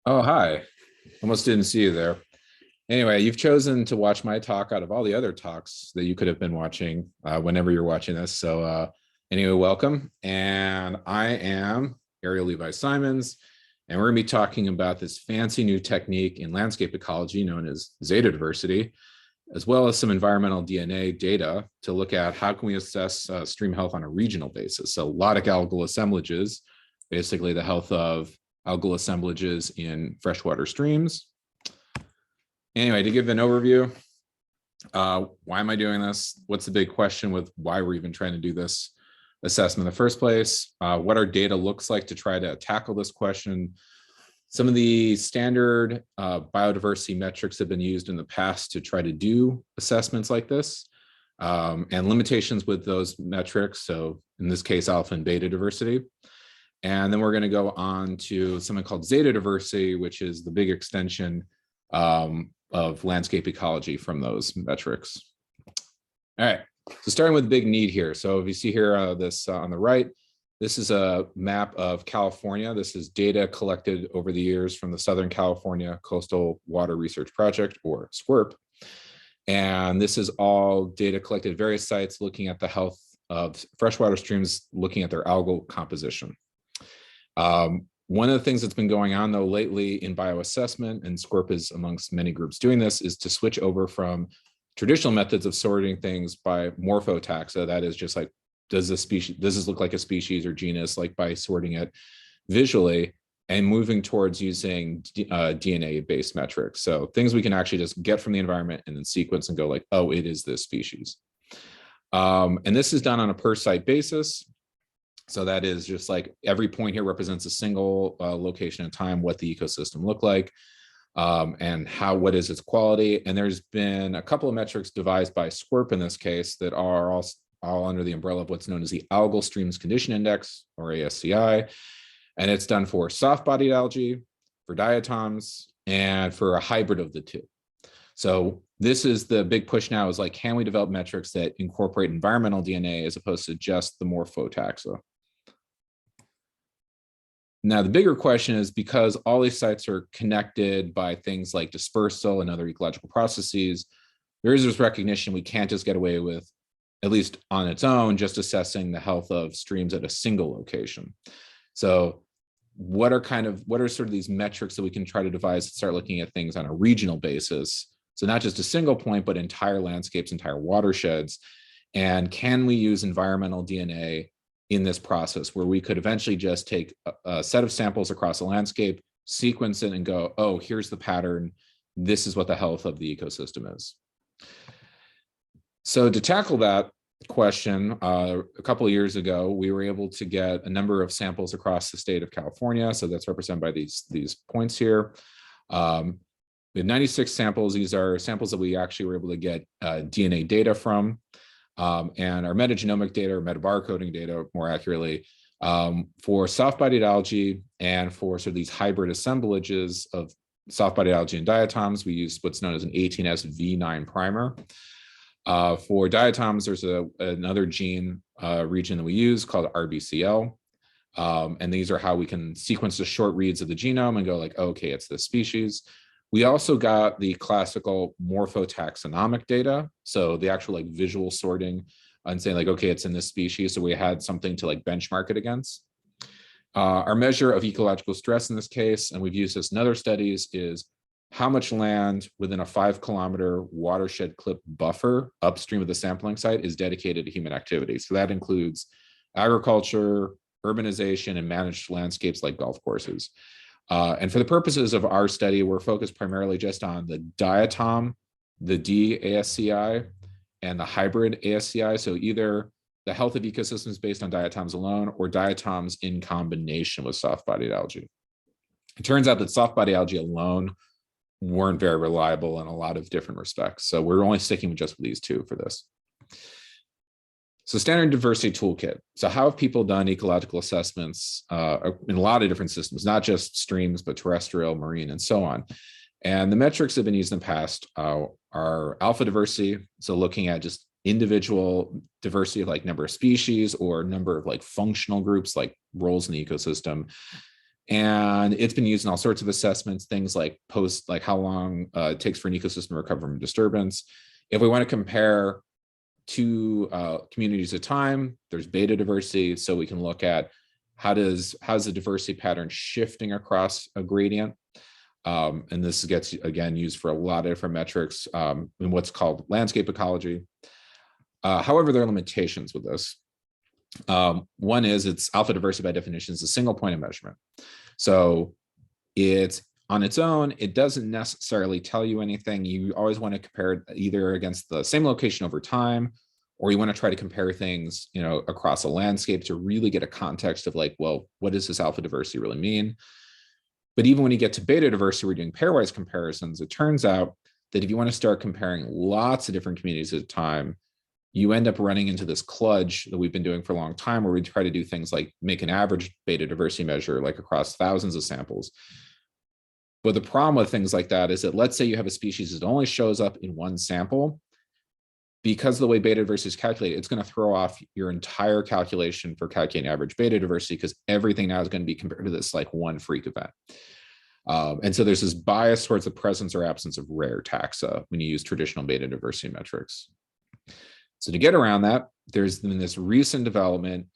Oh, hi. Almost didn't see you there. Anyway, you've chosen to watch my talk out of all the other talks that you could have been watching whenever you're watching this. Anyway, welcome. And I am Ariel Levi Simons, and we're going to be talking about this fancy new technique in landscape ecology known as Zeta diversity, as well as some environmental DNA data to look at how can we assess stream health on a regional basis. So Lotic algal assemblages, basically the health of algal assemblages in freshwater streams. Anyway, to give an overview, why am I doing this? What's the big question with why we're even trying to do this assessment in the first place? What our data looks like to try to tackle this question. Some of the standard biodiversity metrics have been used in the past to try to do assessments like this, and limitations with those metrics. So in this case, alpha and beta diversity. And then we're going to go on to something called Zeta diversity, which is the big extension of landscape ecology from those metrics. All right, so starting with the big need here. So if you see here this on the right, this is a map of California. This is data collected over the years from the Southern California Coastal Water Research Project, or SWRP. And this is all data collected at various sites looking at the health of freshwater streams, looking at their algal composition. One of the things that's been going on though lately in bioassessment, and SWRP is amongst many groups doing this, is to switch over from traditional methods of sorting things by morphotaxa. That is just like, does this look like a species or genus, like by sorting it visually, and moving towards using DNA-based metrics. So things we can actually just get from the environment and then sequence and go like, oh, it is this species. And this is done on a per site basis. So that is just like every point here represents a single location in time, what the ecosystem looked like, and what is its quality. And there's been a couple of metrics devised by SWRP in this case that are all under the umbrella of what's known as the Algal Streams Condition Index, or ASCI. And it's done for soft-bodied algae, for diatoms, and for a hybrid of the two. So this is the big push now, is like, can we develop metrics that incorporate environmental DNA as opposed to just the morphotaxa? Now, the bigger question is, because all these sites are connected by things like dispersal and other ecological processes, there is this recognition we can't just get away with, at least on its own, just assessing the health of streams at a single location. So what are sort of these metrics that we can try to devise to start looking at things on a regional basis? So not just a single point, but entire landscapes, entire watersheds. And can we use environmental DNA in this process, where we could eventually just take a set of samples across a landscape, sequence it, and go, oh, here's the pattern. This is what the health of the ecosystem is. So to tackle that question, a couple of years ago, we were able to get a number of samples across the state of California. So that's represented by these points here. We have 96 samples. These are samples that we actually were able to get DNA data from. And our metagenomic data, or metabarcoding data more accurately, for soft-bodied algae and for sort of these hybrid assemblages of soft-bodied algae and diatoms, we use what's known as an 18S V9 primer. For diatoms, there's another gene region that we use called RBCL. And these are how we can sequence the short reads of the genome and go like, okay, it's this species. We also got the classical morphotaxonomic data, so the actual like visual sorting and saying like, okay, it's in this species. So we had something to like benchmark it against. Our measure of ecological stress in this case, and we've used this in other studies, is how much land within a 5-kilometer watershed clip buffer upstream of the sampling site is dedicated to human activity. So that includes agriculture, urbanization, and managed landscapes like golf courses. And for the purposes of our study, we're focused primarily just on the diatom, the D ASCI, and the hybrid ASCI. So either the health of ecosystems based on diatoms alone, or diatoms in combination with soft-bodied algae. It turns out that soft-bodied algae alone weren't very reliable in a lot of different respects. So we're only sticking with just these two for this. So standard diversity toolkit. So how have people done ecological assessments in a lot of different systems, not just streams, but terrestrial, marine, and so on. And the metrics that have been used in the past are alpha diversity. So looking at just individual diversity of like number of species or number of like functional groups, like roles in the ecosystem. And it's been used in all sorts of assessments, things like like how long it takes for an ecosystem to recover from disturbance. If we want to compare two communities at a time, there's beta diversity. So we can look at how's the diversity pattern shifting across a gradient. And this gets, again, used for a lot of different metrics in what's called landscape ecology. However, there are limitations with this. One is it's alpha diversity by definition is a single point of measurement. So it's on its own, it doesn't necessarily tell you anything. You always want to compare it either against the same location over time, or you want to try to compare things, across a landscape to really get a context of like, well, what does this alpha diversity really mean? But even when you get to beta diversity, we're doing pairwise comparisons. It turns out that if you want to start comparing lots of different communities at a time, you end up running into this kludge that we've been doing for a long time, where we try to do things like make an average beta diversity measure, like across thousands of samples. But the problem with things like that is that, let's say you have a species that only shows up in one sample. Because of the way beta diversity is calculated, it's going to throw off your entire calculation for calculating average beta diversity, because everything now is going to be compared to this like one freak event. And so there's this bias towards the presence or absence of rare taxa when you use traditional beta diversity metrics. So to get around that, there's been this recent development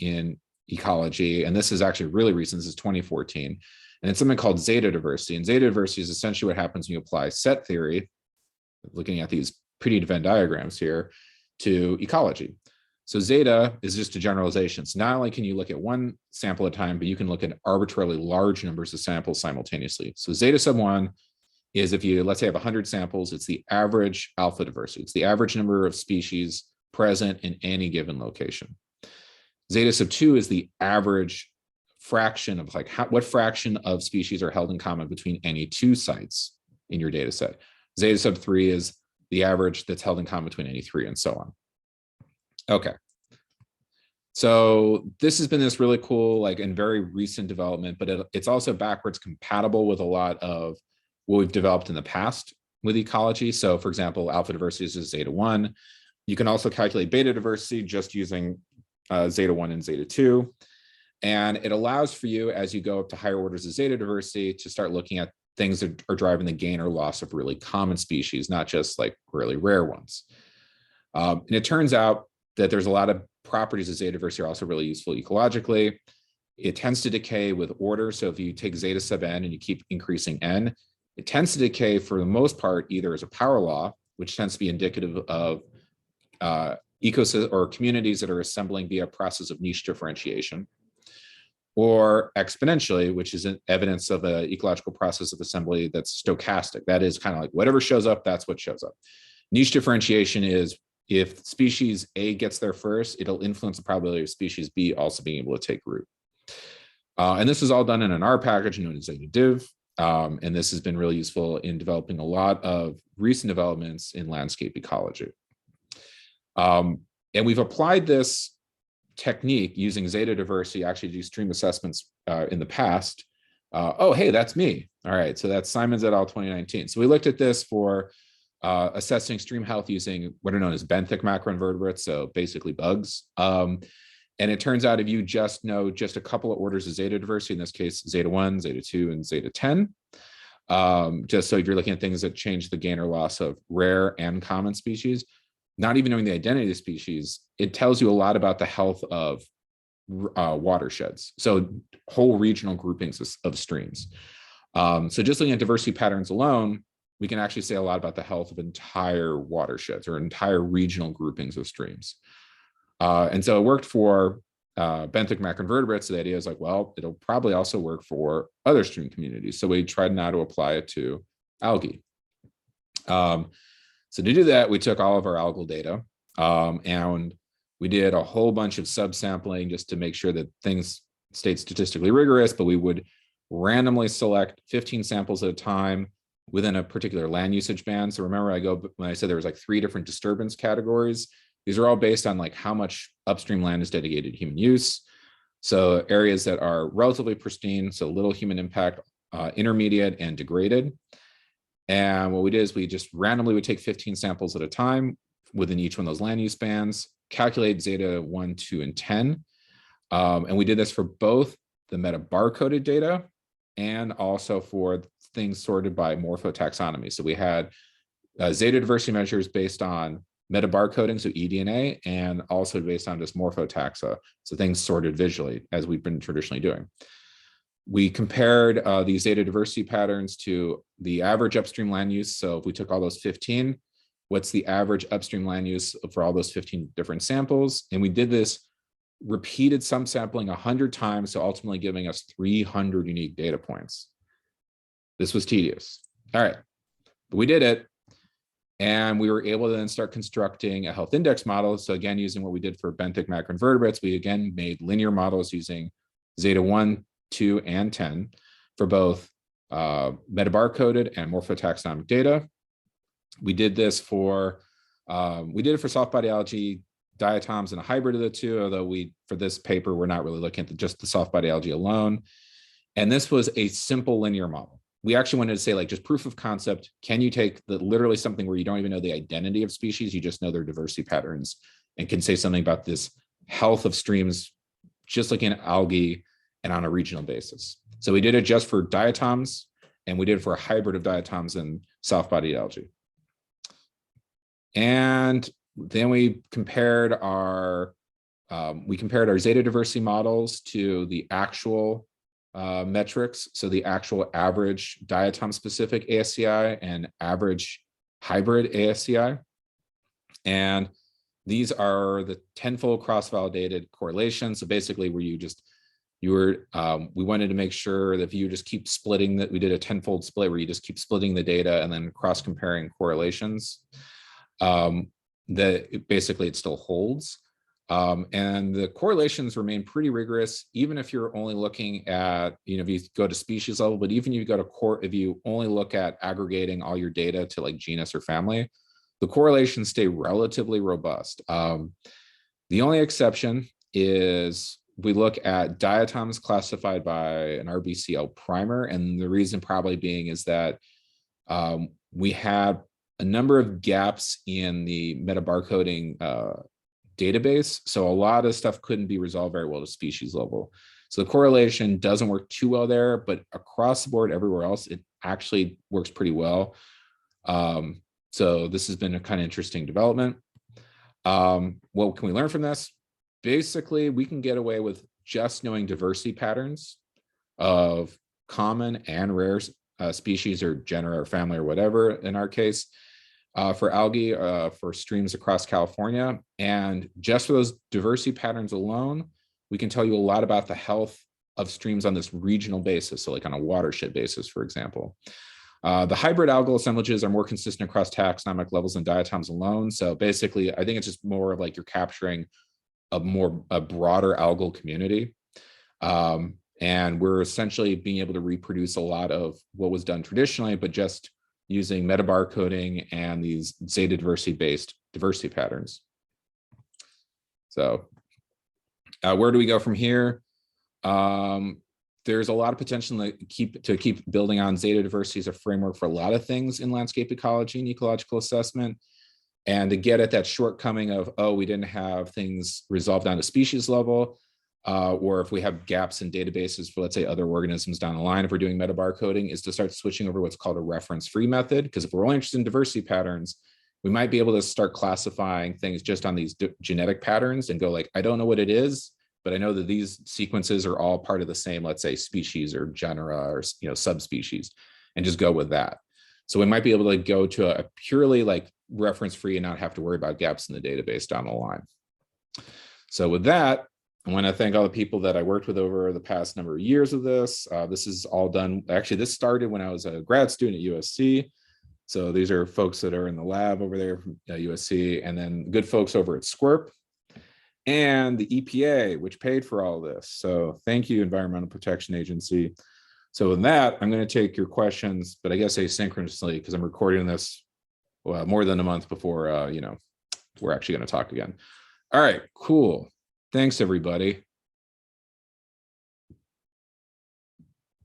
in ecology, and this is actually really recent. This is 2014, and it's something called Zeta diversity. And Zeta diversity is essentially what happens when you apply set theory, looking at these pretty Venn diagrams here, to ecology. So Zeta is just a generalization. So not only can you look at one sample at a time, but you can look at arbitrarily large numbers of samples simultaneously. So Zeta sub 1 is, if you, let's say, have 100 samples, it's the average alpha diversity. It's the average number of species present in any given location. Zeta sub 2 is the average fraction of like what fraction of species are held in common between any two sites in your data set. Zeta sub 3 is the average that's held in common between any three, and so on. Okay. So this has been this really cool, like, and very recent development, but it's also backwards compatible with a lot of what we've developed in the past with ecology. So for example, alpha diversity is Zeta 1. You can also calculate beta diversity just using Zeta 1 and Zeta 2. And it allows for you, as you go up to higher orders of Zeta diversity, to start looking at things that are driving the gain or loss of really common species, not just like really rare ones. And it turns out that there's a lot of properties of Zeta diversity are also really useful ecologically. It tends to decay with order. So if you take Zeta sub n and you keep increasing n, it tends to decay for the most part either as a power law, which tends to be indicative of ecosystems or communities that are assembling via a process of niche differentiation, or exponentially, which is an evidence of an ecological process of assembly that's stochastic. That is kind of like whatever shows up, that's what shows up. Niche differentiation is if species A gets there first, it'll influence the probability of species B also being able to take root. And this is all done in an R package known as Zeta div. And this has been really useful in developing a lot of recent developments in landscape ecology. And we've applied this technique using Zeta diversity actually to do stream assessments in the past. Oh, hey, that's me. All right, so that's Simons et al. 2019. So we looked at this for assessing stream health using what are known as benthic macroinvertebrates, so basically bugs. And it turns out if you just know just a couple of orders of Zeta diversity, in this case, Zeta 1, Zeta 2, and Zeta 10, just so if you're looking at things that change the gain or loss of rare and common species, not even knowing the identity of the species, it tells you a lot about the health of watersheds, so whole regional groupings of streams. So just looking at diversity patterns alone, we can actually say a lot about the health of entire watersheds or entire regional groupings of streams. And so it worked for benthic macroinvertebrates. So the idea is like, well, it'll probably also work for other stream communities. So we tried now to apply it to algae. So to do that, we took all of our algal data and we did a whole bunch of subsampling just to make sure that things stayed statistically rigorous, but we would randomly select 15 samples at a time within a particular land usage band. So remember, when I said there was like 3 different disturbance categories, these are all based on like how much upstream land is dedicated to human use. So areas that are relatively pristine, so little human impact, intermediate, and degraded. And what we did is we just randomly would take 15 samples at a time within each one of those land use bands, calculate Zeta 1, 2, and 10. And we did this for both the metabarcoded data and also for things sorted by morphotaxonomy. So we had Zeta diversity measures based on metabarcoding, so eDNA, and also based on just morphotaxa, so things sorted visually, as we've been traditionally doing. We compared these Zeta diversity patterns to the average upstream land use. So if we took all those 15, what's the average upstream land use for all those 15 different samples? And we did this repeated sum sampling 100 times, so ultimately giving us 300 unique data points. This was tedious. All right, but we did it. And we were able to then start constructing a health index model. So again, using what we did for benthic macroinvertebrates, we again made linear models using Zeta 1, 2, and 10 for both metabarcoded and morphotaxonomic data. We did this for, soft body algae, diatoms, and a hybrid of the two, although for this paper, we're not really looking at just the soft body algae alone. And this was a simple linear model. We actually wanted to say, like, just proof of concept. Can you take literally something where you don't even know the identity of species, you just know their diversity patterns, and can say something about this health of streams, just looking at algae and on a regional basis. So we did it just for diatoms, and we did it for a hybrid of diatoms and soft-bodied algae. And then we compared our Zeta diversity models to the actual metrics, so the actual average diatom-specific ASCI and average hybrid ASCI. And these are the tenfold cross-validated correlations. So basically, where we wanted to make sure that if you just keep splitting that, we did a tenfold split where you just keep splitting the data and then cross-comparing correlations, that basically it still holds. And the correlations remain pretty rigorous, even if you're only looking at, if you go to species level, but even if you go to if you only look at aggregating all your data to like genus or family, the correlations stay relatively robust. The only exception is we look at diatoms classified by an RBCL primer. And the reason probably being is that we had a number of gaps in the metabarcoding database. So a lot of stuff couldn't be resolved very well to species level. So the correlation doesn't work too well there, but across the board, everywhere else, it actually works pretty well. So this has been a kind of interesting development. What can we learn from this? Basically, we can get away with just knowing diversity patterns of common and rare species or genera or family or whatever, in our case, for algae, for streams across California. And just for those diversity patterns alone, we can tell you a lot about the health of streams on this regional basis. So like on a watershed basis, for example. The hybrid algal assemblages are more consistent across taxonomic levels than diatoms alone. So basically, I think it's just more of like you're capturing a broader algal community. And we're essentially being able to reproduce a lot of what was done traditionally, but just using metabarcoding and these Zeta diversity-based diversity patterns. So where do we go from here? There's a lot of potential to keep building on Zeta diversity as a framework for a lot of things in landscape ecology and ecological assessment. And to get at that shortcoming of, oh, we didn't have things resolved down to species level, or if we have gaps in databases for, let's say, other organisms down the line, if we're doing metabarcoding, is to start switching over what's called a reference-free method. Because if we're only interested in diversity patterns, we might be able to start classifying things just on these genetic patterns and go like, I don't know what it is, but I know that these sequences are all part of the same, let's say, species or genera or subspecies, and just go with that. So we might be able to go to a purely like reference-free and not have to worry about gaps in the database down the line. So with that, I want to thank all the people that I worked with over the past number of years of this. This is all done. Actually, this started when I was a grad student at USC. So these are folks that are in the lab over there from USC, and then good folks over at SQUIRP and the EPA, which paid for all this. So thank you, Environmental Protection Agency. So with that, I'm going to take your questions, but I guess asynchronously because I'm recording this more than a month before we're actually going to talk again. All right, cool. Thanks, everybody.